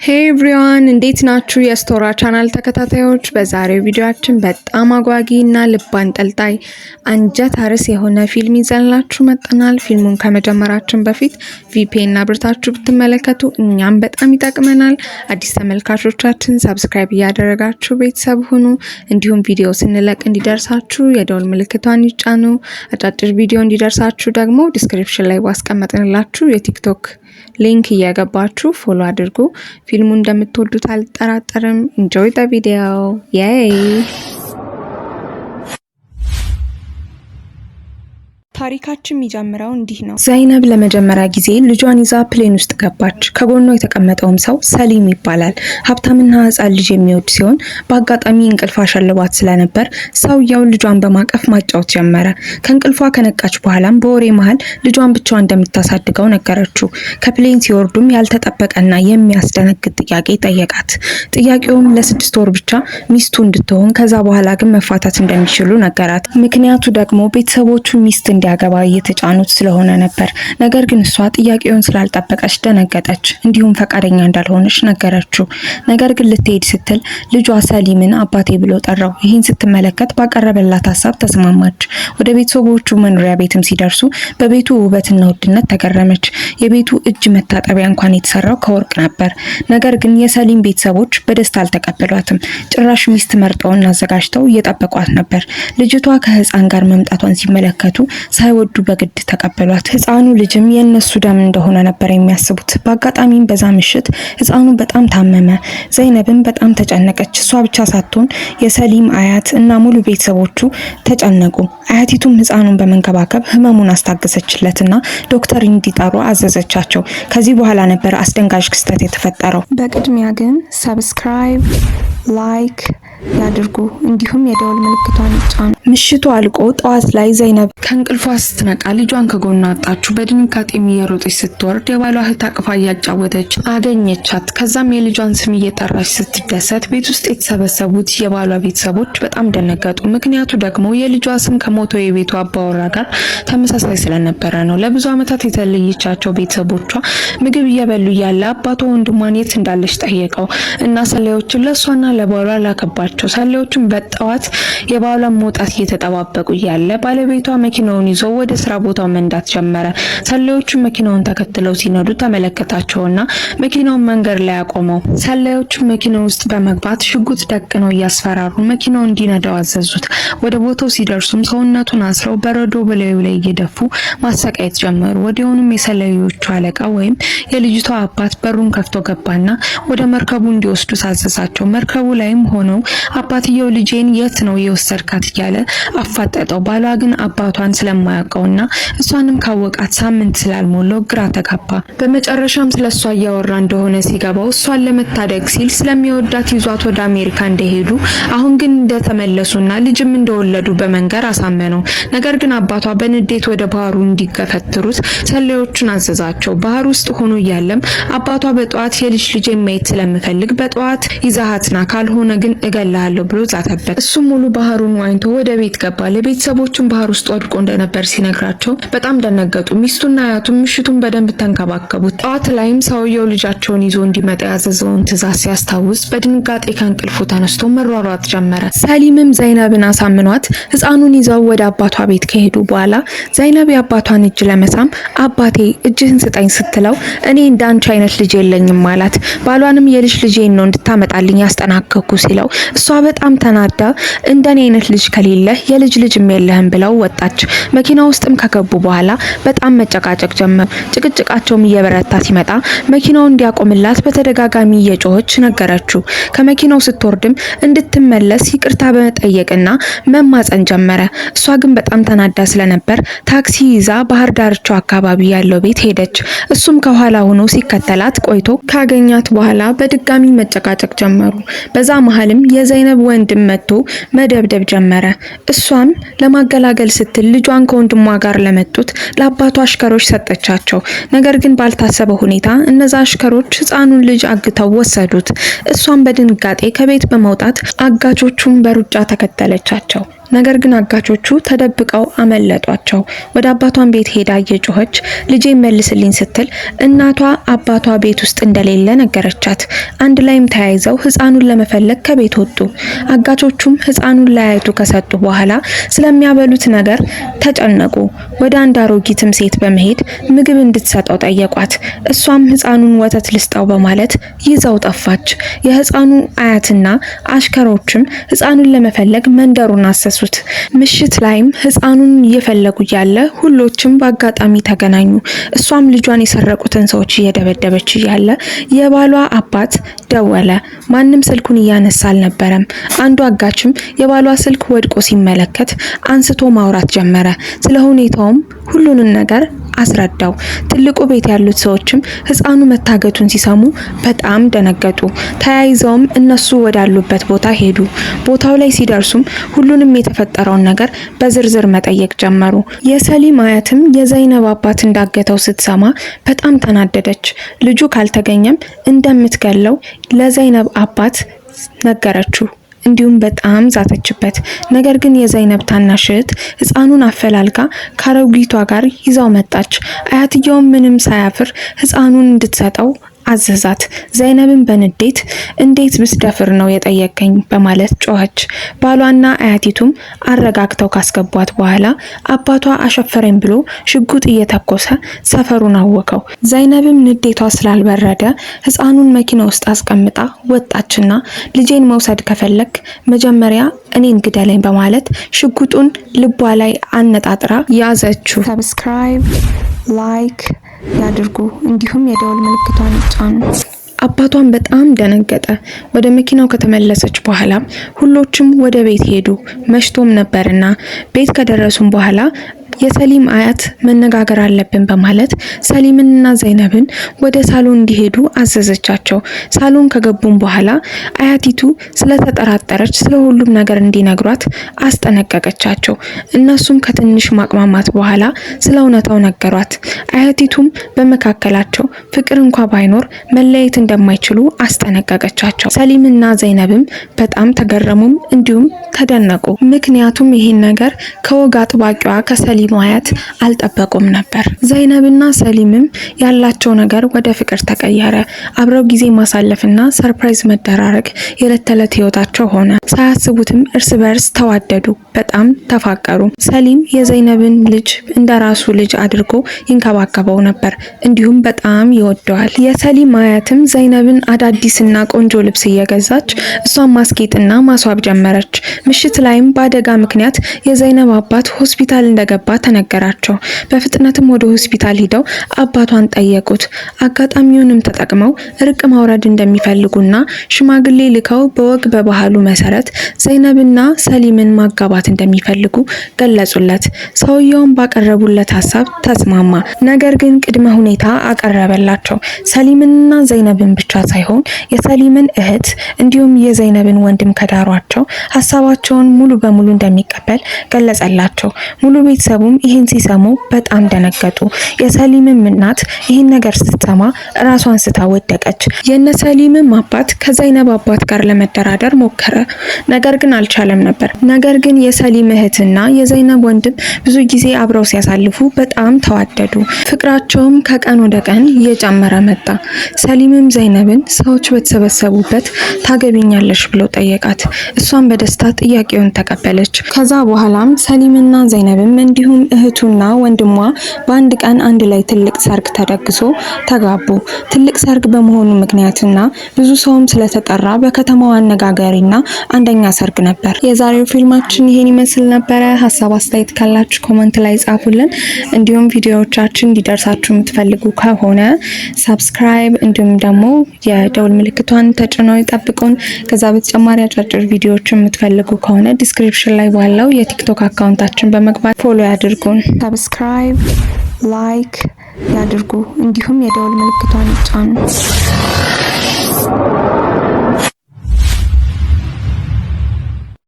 ሄይ ኤቭሪዋን እንዴት ናችሁ? የስቶራ ቻናል ተከታታዮች፣ በዛሬው ቪዲዮአችን በጣም አጓጊና ልብ አንጠልጣይ አንጀት አርስ የሆነ ፊልም ይዘንላችሁ መጥተናል። ፊልሙን ከመጀመራችን በፊት ቪፒኤን አብርታችሁ ብትመለከቱ እኛም በጣም ይጠቅመናል። አዲስ ተመልካቾቻችን ሰብስክራይብ እያደረጋችሁ ቤተሰብ ሁኑ። እንዲሁም ቪዲዮ ስንለቅ እንዲደርሳችሁ የደወል ምልክቷን ይጫኑ። አጫጭር ቪዲዮ እንዲደርሳችሁ ደግሞ ዲስክሪፕሽን ላይ ባስቀመጥንላችሁ የቲክቶክ ሊንክ እያገባችሁ ፎሎ አድርጉ። ፊልሙን እንደምትወዱት አልጠራጠርም። ኢንጆይ ዘ ቪዲዮ ዬይ። ታሪካችን የሚጀምረው እንዲህ ነው። ዘይነብ ለመጀመሪያ ጊዜ ልጇን ይዛ ፕሌን ውስጥ ገባች። ከጎኗ የተቀመጠውም ሰው ሰሊም ይባላል። ሀብታምና ሕፃን ልጅ የሚወድ ሲሆን በአጋጣሚ እንቅልፍ አሸልቧት ስለነበር ሰውየው ልጇን በማቀፍ ማጫወት ጀመረ። ከእንቅልፏ ከነቃች በኋላም በወሬ መሃል ልጇን ብቻዋን እንደምታሳድገው ነገረችው። ከፕሌን ሲወርዱም ያልተጠበቀና የሚያስደነግጥ ጥያቄ ጠየቃት። ጥያቄውም ለ6 ወር ብቻ ሚስቱ እንድትሆን ከዛ በኋላ ግን መፋታት እንደሚችሉ ነገራት። ምክንያቱ ደግሞ ቤተሰቦቹ ሚስት ያገባ እየተጫኑት ስለሆነ ነበር። ነገር ግን እሷ ጥያቄውን ስላልጠበቀች ደነገጠች። እንዲሁም ፈቃደኛ እንዳልሆነች ነገረችው። ነገር ግን ልትሄድ ስትል ልጇ ሰሊምን አባቴ ብሎ ጠራው። ይህን ስትመለከት ባቀረበላት ሀሳብ ተስማማች። ወደ ቤተሰቦቹ መኖሪያ ቤትም ሲደርሱ በቤቱ ውበትና ውድነት ተገረመች። የቤቱ እጅ መታጠቢያ እንኳን የተሰራው ከወርቅ ነበር። ነገር ግን የሰሊም ቤተሰቦች በደስታ አልተቀበሏትም። ጭራሽ ሚስት መርጠውና አዘጋጅተው እየጠበቋት ነበር። ልጅቷ ከህፃን ጋር መምጣቷን ሲመለከቱ ሳይወዱ በግድ ተቀበሏት። ህፃኑ ልጅም የነሱ ደም እንደሆነ ነበር የሚያስቡት። በአጋጣሚም በዛ ምሽት ህፃኑ በጣም ታመመ። ዘይነብም በጣም ተጨነቀች። እሷ ብቻ ሳትሆን የሰሊም አያት እና ሙሉ ቤተሰቦቹ ተጨነቁ። አያቲቱም ህፃኑን በመንከባከብ ህመሙን አስታገሰችለትና ዶክተር እንዲጠሩ አዘዘቻቸው። ከዚህ በኋላ ነበር አስደንጋጭ ክስተት የተፈጠረው። በቅድሚያ ግን ሰብስክራይብ፣ ላይክ ያድርጉ፣ እንዲሁም የደወል ምልክቷን ይጫኑ። ምሽቱ አልቆ ጠዋት ላይ ዘይነብ ከእንቅልፏ ስትነቃ ልጇን ከጎኗ አጣችው። በድንጋጤ እየሮጠች ስትወርድ የባሏ እህት አቅፋ እያጫወተች አገኘቻት። ከዛም የልጇን ስም እየጠራች ስትደሰት ቤት ውስጥ የተሰበሰቡት የባሏ ቤተሰቦች በጣም ደነገጡ። ምክንያቱ ደግሞ የልጇ ስም ከሞተው የቤቱ አባወራ ጋር ተመሳሳይ ስለነበረ ነው። ለብዙ ዓመታት የተለየቻቸው ቤተሰቦቿ ምግብ እየበሉ እያለ አባቷ ወንድሟን የት እንዳለች ጠየቀው እና ሰላዮችን ለእሷና ለባሏ ላከባቸው። ሰላዮቹም በጠዋት የባሏን መውጣት እየተጠባበቁ እያለ ባለቤቷ መኪናውን ይዞ ወደ ስራ ቦታው መንዳት ጀመረ። ሰላዮቹ መኪናውን ተከትለው ሲነዱ ተመለከታቸውና መኪናውን መንገድ ላይ አቆመው። ሰላዮቹ መኪናው ውስጥ በመግባት ሽጉጥ ደቅነው እያስፈራሩ መኪናውን እንዲነዳው አዘዙት። ወደ ቦታው ሲደርሱም ሰውነቱን አስረው በረዶ በላዩ ላይ እየደፉ ማሰቃየት ጀመሩ። ወዲያውኑም የሰላዮቹ አለቃ ወይም የልጅቷ አባት በሩን ከፍቶ ገባና ወደ መርከቡ እንዲወስዱ ታዘዛቸው። መርከቡ ላይም ሆነው አባትየው ልጄን የት ነው የወሰድካት እያለ አፋጠጠው። ባሏ ግን አባቷን ስለማያውቀውና እሷንም ካወቃት ሳምንት ስላልሞላው ግራ ተጋባ። በመጨረሻም ስለሷ እያወራ እንደሆነ ሲገባው እሷን ለመታደግ ሲል ስለሚወዳት ይዟት ወደ አሜሪካ እንደሄዱ አሁን ግን እንደተመለሱና ልጅም እንደወለዱ በመንገር አሳመነው። ነገር ግን አባቷ በንዴት ወደ ባህሩ እንዲገፈትሩት ሰላዮቹን አዘዛቸው። ባህር ውስጥ ሆኖ እያለም አባቷ በጠዋት የልጅ ማየት ስለምፈልግ በጠዋት ይዛሃትና ካልሆነ ግን እገላለሁ ብሎ ዛተበት። እሱም ሙሉ ባህሩን ዋኝቶ ወደ ቤት ገባ። ለቤተሰቦቹም ባህር ውስጥ ወድቆ እንደነበር ሲነግራቸው በጣም ደነገጡ። ሚስቱና አያቱም ምሽቱን በደንብ ተንከባከቡት። ጠዋት ላይም ሰውየው ልጃቸውን ይዞ እንዲመጣ ያዘዘውን ትዕዛዝ ሲያስታውስ በድንጋጤ ከእንቅልፉ ተነስቶ መሯሯጥ ጀመረ። ሰሊምም ዘይነብን አሳምኗት ህፃኑን ይዘው ወደ አባቷ ቤት ከሄዱ በኋላ ዘይነብ የአባቷን እጅ ለመሳም አባቴ እጅህን ስጠኝ ስትለው እኔ እንዳንቺ አይነት ልጅ የለኝም አላት። ባሏንም የልጅ ልጄን ነው እንድታመጣልኝ ያስጠናከኩ ሲለው እሷ በጣም ተናዳ እንደኔ አይነት ልጅ ከሌለ የልጅ ልጅም የለህም ብለው ወጣች። መኪና ውስጥም ከገቡ በኋላ በጣም መጨቃጨቅ ጀመሩ። ጭቅጭቃቸውም እየበረታ ሲመጣ መኪናው እንዲያቆምላት በተደጋጋሚ እየጮኸች ነገረችው። ከመኪናው ስትወርድም እንድትመለስ ይቅርታ በመጠየቅና መማጸን ጀመረ። እሷ ግን በጣም ተናዳ ስለነበር ታክሲ ይዛ ባህር ዳርቻው አካባቢ ያለው ቤት ሄደች። እሱም ከኋላ ሆኖ ሲከተላት ቆይቶ ካገኛት በኋላ በድጋሚ መጨቃጨቅ ጀመሩ። በዛ መሃልም የዘይነብ ወንድም መጥቶ መደብደብ ጀመረ። እሷም ለማገላገል ስትል ልጇን ከወንድሟ ጋር ለመጡት ለአባቷ አሽከሮች ሰጠቻቸው። ነገር ግን ባልታሰበ ሁኔታ እነዛ አሽከሮች ህፃኑን ልጅ አግተው ወሰዱት። እሷም በድንጋጤ ከቤት በመውጣት አጋቾቹን በሩጫ ተከተለቻቸው። ነገር ግን አጋቾቹ ተደብቀው አመለጧቸው። ወደ አባቷን ቤት ሄዳ እየጮኸች ልጄ መልስልኝ ስትል እናቷ አባቷ ቤት ውስጥ እንደሌለ ነገረቻት። አንድ ላይም ተያይዘው ህፃኑን ለመፈለግ ከቤት ወጡ። አጋቾቹም ህፃኑን ለአያቱ ከሰጡ በኋላ ስለሚያበሉት ነገር ተጨነቁ። ወደ አንድ አሮጊትም ሴት በመሄድ ምግብ እንድትሰጠው ጠየቋት። እሷም ህፃኑን ወተት ልስጠው በማለት ይዛው ጠፋች። የህፃኑ አያትና አሽከሮችም ህፃኑን ለመፈለግ መንደሩን አሰሱት። ምሽት ላይም ህፃኑን እየፈለጉ ያለ ሁሎችም በአጋጣሚ ተገናኙ። እሷም ልጇን የሰረቁትን ሰዎች እየደበደበች እያለ የባሏ አባት ደወለ። ማንም ስልኩን እያነሳ አልነበረም። አንዱ አጋችም የባሏ ስልክ ወድቆ ሲመለከት አንስቶ ማውራት ጀመረ። ስለ ሁኔታውም ሁሉንም ነገር አስረዳው። ትልቁ ቤት ያሉት ሰዎችም ህፃኑ መታገቱን ሲሰሙ በጣም ደነገጡ። ተያይዘውም እነሱ ወዳሉበት ቦታ ሄዱ። ቦታው ላይ ሲደርሱም ሁሉንም የተፈጠረውን ነገር በዝርዝር መጠየቅ ጀመሩ። የሰሊም አያትም የዘይነብ አባት እንዳገተው ስትሰማ በጣም ተናደደች። ልጁ ካልተገኘም እንደምትገለው ለዘይነብ አባት ነገረችው። እንዲሁም በጣም ዛተችበት። ነገር ግን የዘይነብ ታናሽ እህት ህፃኑን አፈላልጋ ከአሮጊቷ ጋር ይዛው መጣች። አያትየውም ምንም ሳያፍር ህፃኑን እንድትሰጠው አዘዛት። ዘይነብን በንዴት እንዴት ብስደፍር ነው የጠየቀኝ በማለት ጮኸች። ባሏና አያቲቱም አረጋግተው ካስገቧት በኋላ አባቷ አሸፈረኝ ብሎ ሽጉጥ እየተኮሰ ሰፈሩን አወከው። ዘይነብም ንዴቷ ስላልበረደ ህፃኑን መኪና ውስጥ አስቀምጣ ወጣችና ልጄን መውሰድ ከፈለክ መጀመሪያ እኔን ግደለኝ በማለት ሽጉጡን ልቧ ላይ አነጣጥራ ያዘችው። ሰብስክራይብ ላይክ ያድርጉ፣ እንዲሁም የደወል ምልክቷን ይጫኑ። አባቷን በጣም ደነገጠ። ወደ መኪናው ከተመለሰች በኋላ ሁሎችም ወደ ቤት ሄዱ። መሽቶም ነበርና ቤት ከደረሱም በኋላ የሰሊም አያት መነጋገር አለብን በማለት ሰሊምንና ዘይነብን ወደ ሳሎን እንዲሄዱ አዘዘቻቸው። ሳሎን ከገቡም በኋላ አያቲቱ ስለተጠራጠረች ስለ ሁሉም ነገር እንዲነግሯት አስጠነቀቀቻቸው። እነሱም ከትንሽ ማቅማማት በኋላ ስለ እውነታው ነገሯት። አያቲቱም በመካከላቸው ፍቅር እንኳ ባይኖር መለየት እንደማይችሉ አስጠነቀቀቻቸው። ሰሊምና ዘይነብም በጣም ተገረሙም እንዲሁም ተደነቁ። ምክንያቱም ይህን ነገር ከወግ አጥባቂዋ ከሰሊም አያት አልጠበቁም ነበር። ዘይነብና ሰሊምም ያላቸው ነገር ወደ ፍቅር ተቀየረ። አብረው ጊዜ ማሳለፍና ሰርፕራይዝ መደራረግ የዕለት ተዕለት ህይወታቸው ሆነ። ሳያስቡትም እርስ በርስ ተዋደዱ፣ በጣም ተፋቀሩ። ሰሊም የዘይነብን ልጅ እንደራሱ ልጅ አድርጎ ይንከባከበው ነበር፣ እንዲሁም በጣም ይወደዋል። የሰሊም አያትም ዘይነብን አዳዲስና ቆንጆ ልብስ እየገዛች እሷን ማስጌጥና ማስዋብ ጀመረች። ምሽት ላይም በአደጋ ምክንያት የዘይነብ አባት ሆስፒታል እንደገባ ተነገራቸው። በፍጥነትም ወደ ሆስፒታል ሂደው አባቷን ጠየቁት። አጋጣሚውንም ተጠቅመው እርቅ ማውረድ እንደሚፈልጉና ሽማግሌ ልከው በወግ በባህሉ መሰረት ዘይነብና ሰሊምን ማጋባት እንደሚፈልጉ ገለጹለት። ሰውየውን ባቀረቡለት ሀሳብ ተስማማ። ነገር ግን ቅድመ ሁኔታ አቀረበላቸው። ሰሊምንና ዘይነብን ብቻ ሳይሆን የሰሊምን እህት እንዲሁም የዘይነብን ወንድም ከዳሯቸው ሀሳባቸውን ሙሉ በሙሉ እንደሚቀበል ገለጸላቸው። ሙሉ ቤተሰቡም ይህን ሲሰሙ በጣም ደነገጡ። የሰሊምም እናት ይህን ነገር ስትሰማ ራሷን ስታ ወደቀች። የነሰሊምም አባት ከዘይነብ አባት ጋር ለመደራደር ሞከረ፣ ነገር ግን አልቻለም ነበር። ነገር ግን የሰሊም እህትና የዘይነብ ወንድም ብዙ ጊዜ አብረው ሲያሳልፉ በጣም ተዋደዱ። ፍቅራቸውም ከቀን ወደ ቀን እየጨመረ መጣ። ሰሊምም ዘይነብን ሰዎች በተሰበሰቡበት ታገቢኛለሽ ብሎ ጠየቃት። እሷም በደስታ ጥያቄውን ተቀበለች። ከዛ በኋላም ሰሊምና ዘይነብም እንዲሁም እህቱና ወንድሟ በአንድ ቀን አንድ ላይ ትልቅ ሰርግ ተደግሶ ተጋቡ። ትልቅ ሰርግ በመሆኑ ምክንያትና ብዙ ሰውም ስለተጠራ በከተማው አነጋጋሪና አንደኛ ሰርግ ነበር። የዛሬው ፊልማችን ይሄን ይመስል ነበረ። ሀሳብ አስተያየት ካላችሁ ኮሜንት ላይ ጻፉልን። እንዲሁም ቪዲዮዎቻችን እንዲደርሳችሁ የምትፈልጉ ከሆነ ሰብስክራይብ እንዲሁም ደግሞ የደውል ምልክቷን ተጭነው ይጠብቁን። ከዛ በተጨማሪ አጫጭር ቪዲዮዎችን የምትፈልጉ ከሆነ ዲስክሪፕሽን ላይ ባለው የቲክቶክ አካውንታችን በመግባት ፎሎ ያድርጉን። ሰብስክራይብ ላይክ ያድርጉ፣ እንዲሁም የደወል ምልክቷን ይጫኑ።